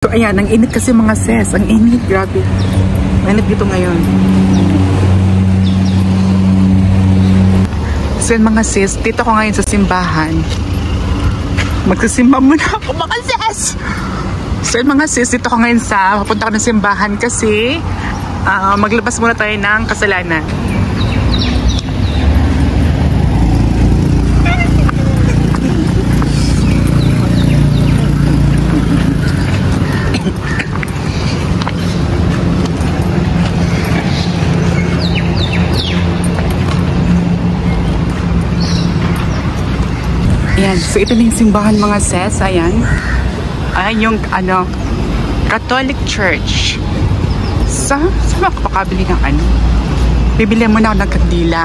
So ayan, ang init kasi mga sis. Ang init, grabe. Mainit dito ngayon. So yun mga sis, dito ko ngayon sa simbahan. Magsisimba muna ako mga sis! So yun mga sis, dito ko ngayon sa papunta ko ng simbahan kasi maglabas muna tayo ng kasalanan. Ayan, so ito na yung simbahan mga sis, ayan. Ayan yung Catholic Church. Saan makapakabili ng ano? Bibili muna ako ng kandila.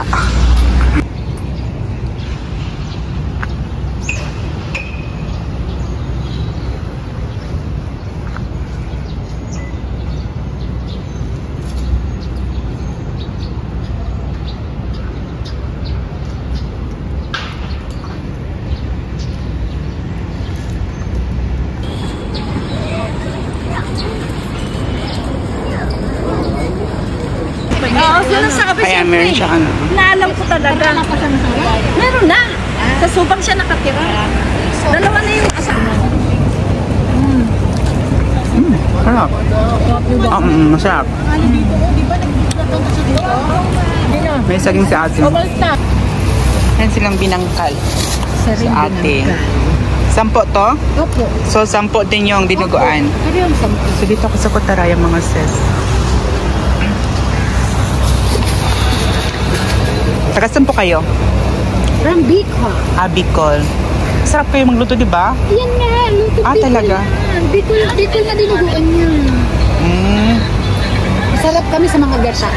Kaya meron siya naalam ko talaga. Meron na. Sa Subang siya nakatira. Dalawa na yung asawa. Masarap. Masarap. May saging sa atin. Yan silang binangkal sa ate. 10 to? Opo. So 10 din yung dinuguan. So dito ako sa Cotaraya mga sis. Taga saan po kayo? From Bicol. Bicol. Sarap kayo magluto, di ba? Yan nga, luto Bicol. Talaga? Bicol na dinuguan niya. Masarap kami sa mga gata.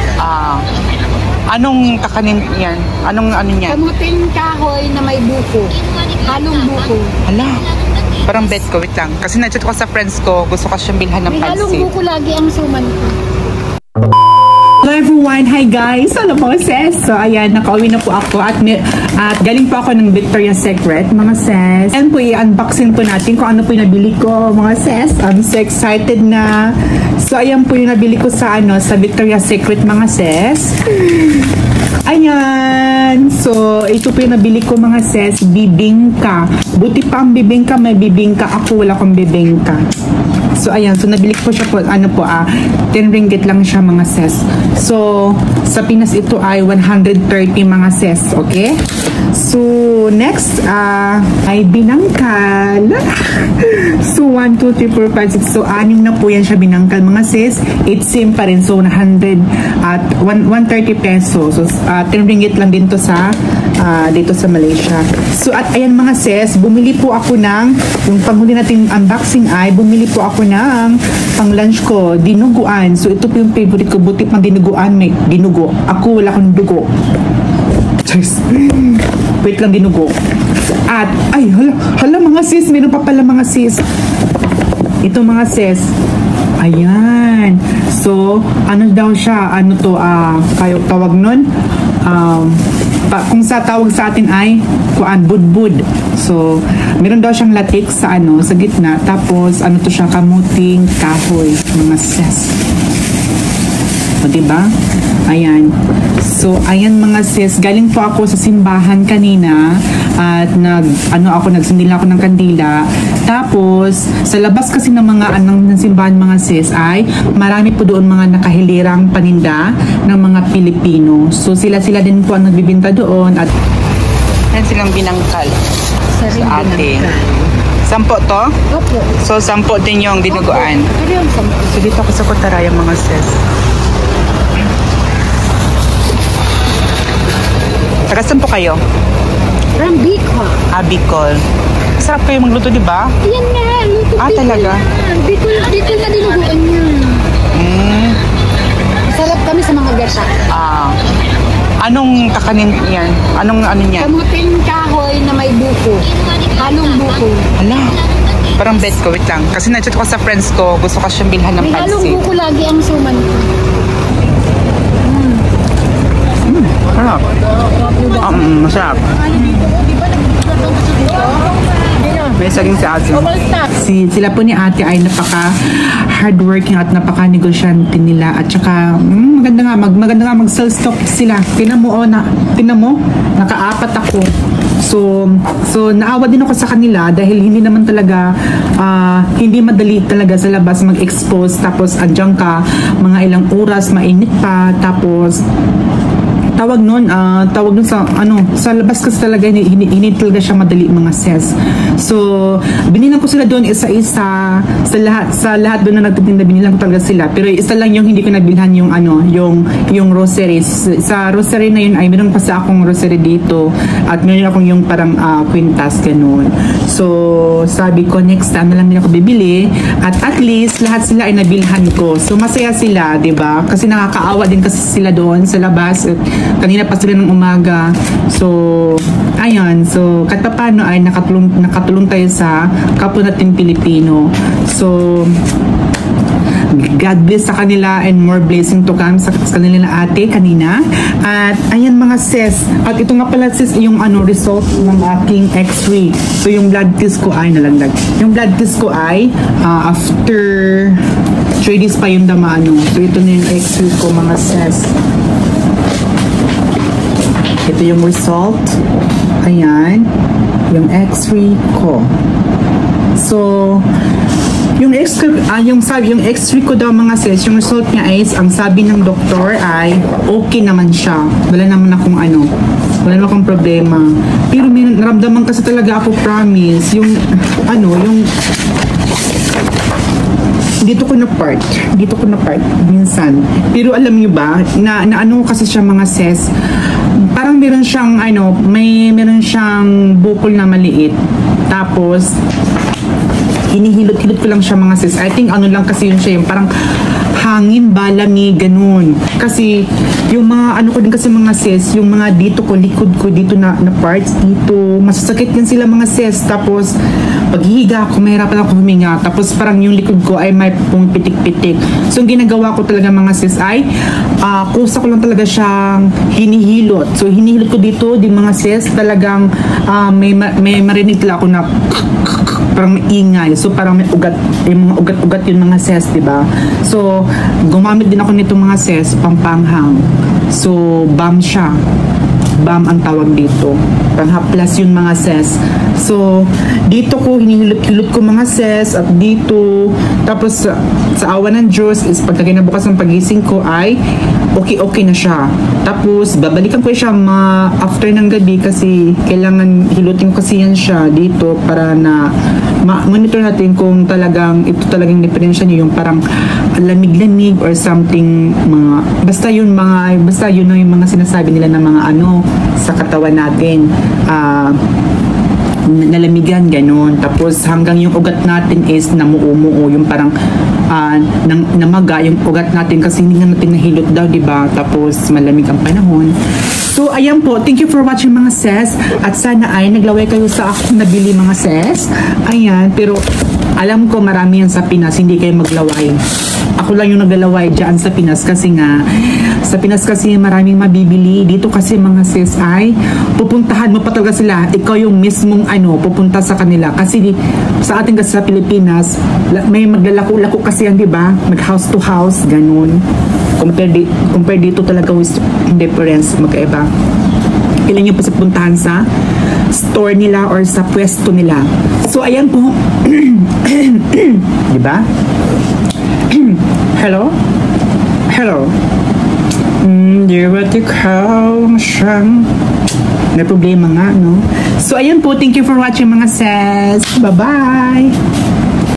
Anong kakanin yan? Anong ano niya? Kamuting kahoy na may buko. Halong buko. Hala. Parang bet ko, wait lang. Kasi na-chat ko sa friends ko, gusto ko siyang bilhan ng pansit. May halong buko lagi ang suman ko. Hello everyone! Hi guys! Ano po sis? So ayan, nakauwi na po ako at galing po ako ng Victoria's Secret mga sis. And po i-unboxing po natin kung ano po yung nabili ko mga sis. I'm so excited na. So ayan po yung nabili ko sa sa Victoria's Secret mga sis. Ayan! So ito po yung nabili ko mga sis, bibingka. Buti pa ang bibingka, may bibingka ako, wala akong bibingka. So ayan, so nabili ko siya po, 10 ringgit lang siya mga sis. So sa Pinas ito ay 130 mga sis, okay? So next ay binangkal. So 1, 2, 3, 4, 5, 6. So 6 na po yan siya binangkal mga sis. 8 sim pa rin. So 100 at 130 pesos. So 10 ringgit lang din to sa dito sa Malaysia. So at ayan mga sis, bumili po ako ng yung panghuli nating unboxing ay bumili po ako ng pang lunch ko, dinuguan. So ito po yung favorite ko, buti pang dinuguan, may dinugo. Ako wala akong dugo. Wait lang, dinugo. At ay hala mga sis, meron pa pala mga sis. Ito mga sis. Ayan. So ano daw siya, ano to kayo tawag nun? Kung sa tawag sa atin ay budbud. So meron daw siyang latex sa sa gitna, tapos ano to siya, kamuting kahoy mga sis. O diba? Ayan. So ayan mga sis, galing po ako sa simbahan kanina at nagsindila ako ng kandila. Tapos sa labas kasi ng mga ng simbahan mga sis ay marami po doon mga nakahilirang paninda ng mga Pilipino. So sila din po ang nagbibinta doon at yan silang binangkal sa ate. 10 to? Opo. So 10 din yung dinuguan. So dito ako sa Cotaraya mga sis. Taga saan po kayo? From Bicol. Bicol. Sarap kayo magluto, di ba? Yan nga, luto Bicol. Talaga? Bicol na dinuguan niya. Masarap kami sa mga gata. Anong kakanin yan? Anong ano niya? Kamuting kahoy na may buko. Halong buko. Hala. Parang bet ko, wait lang. Kasi na-chat ko sa friends ko, gusto ko siyang bilhan ng pansit. May halong buko lagi ang suman ko. Masarap. Masarap. May saging si ate. Sila po ni ate ay napaka hardworking at napaka negosyante nila at saka maganda nga mag sell stock sila. Tinan mo nakaapat ako. So naawa din ako sa kanila dahil hindi naman talaga hindi madali talaga sa labas mag-expose tapos andyan ka mga ilang oras, mainit pa, tapos tawag nun sa labas kasi talaga hindi talaga siya madali mga sis. So binilang ko sila doon isa-isa sa lahat doon na nagtitinda, binilang ko talaga sila, pero isa lang yung hindi ko nabilhan yung yung rosaries. Sa rosary na yun ay meron pa sa akong rosary dito at meron akong yung parang quintas ganun. So sabi ko next time na lang din ako bibili at least lahat sila ay nabilhan ko. So masaya sila, 'di ba? Kasi nakakaawa din kasi sila doon sa labas at kanina pa sila ng umaga. So ayun, so kahit pa paano ay nakatulong tayo sa kapwa natin Pilipino. So God bless sa kanila and more blessing to come sa kanila na ate kanina. At ayan mga sis, at ito nga pala sis yung result ng aking x-ray. So yung blood test ko ay nalaglag. Yung blood test ko ay after 3 days pa yung damaan. So ito na yung x-ray ko mga sis. Ito yung result. Ayan. Yung x-ray ko. So yung x-ray ko daw mga sis, yung result niya is, ang sabi ng doktor ay okay naman siya. Wala naman akong problema. Pero may naramdaman kasi talaga ako, promise, yung dito ko na part minsan. Pero alam niyo ba na kasi siya mga sis, parang meron siyang meron siyang bukol na maliit. Tapos hinihilot-hilot ko lang siya mga sis. I think lang kasi yun siya, yung parang hangin, balami, ganun. Kasi yung mga ko din kasi mga sis, yung mga dito ko, likod ko dito na parts dito, masasakit yan sila mga sis. Tapos paghihiga ako, mahirapan ako huminga. Tapos parang yung likod ko ay may pitik-pitik. So yung ginagawa ko talaga mga sis ay kusa ko lang talaga siyang hinihilot. So hinihilot ko dito di mga sis, talagang may marinig talaga ako na parang maingay. So parang may ugat, yung mga ugat-ugat yun mga sis, diba? So gumamit din ako nito mga sis, pampanghang. So balm siya. Balm ang tawag dito. Panghaplas yun mga sis. So dito ko hinihilot-hilot ko mga sis at dito. Tapos sa awa ng Diyos is pagkakinabukas ng pagising ko ay okay na siya. Tapos babalikan ko siya after ng gabi kasi kailangan hilutin ko kasi yan siya dito para na monitor natin kung ito talagang diferensya niya, yung parang lamig-lamig or something, basta yun na yung mga sinasabi nila na mga sa katawan natin, nalamigan, ganon. Tapos hanggang yung ugat natin is namuumuo, yung parang namaga yung ugat natin kasi hindi natin nahilot daw, diba? Tapos malamig ang panahon. So ayan po, thank you for watching mga sis, at sana ay naglaway kayo sa akong nabili mga sis. Ayan, pero alam ko marami yan sa Pinas, hindi kayo maglaway. Ako lang yung naglalaway dyan sa Pinas kasi nga sa Pinas kasi maraming mabibili. Dito kasi mga sis ay pupuntahan mo pa talaga sila. Ikaw yung mismong pupunta sa kanila. Kasi sa ating kasi sa Pilipinas, may maglalako-lako kasi yan, diba? Mag house to house, ganun. Compare dito talaga with difference, magkaiba. Kailan nyo pa sa puntahan sa store nila or sa pwesto nila. So ayan po. Diba? Hello? Diba ikaw siyang may problema nga, no? So ayan po, thank you for watching mga sis. Bye-bye!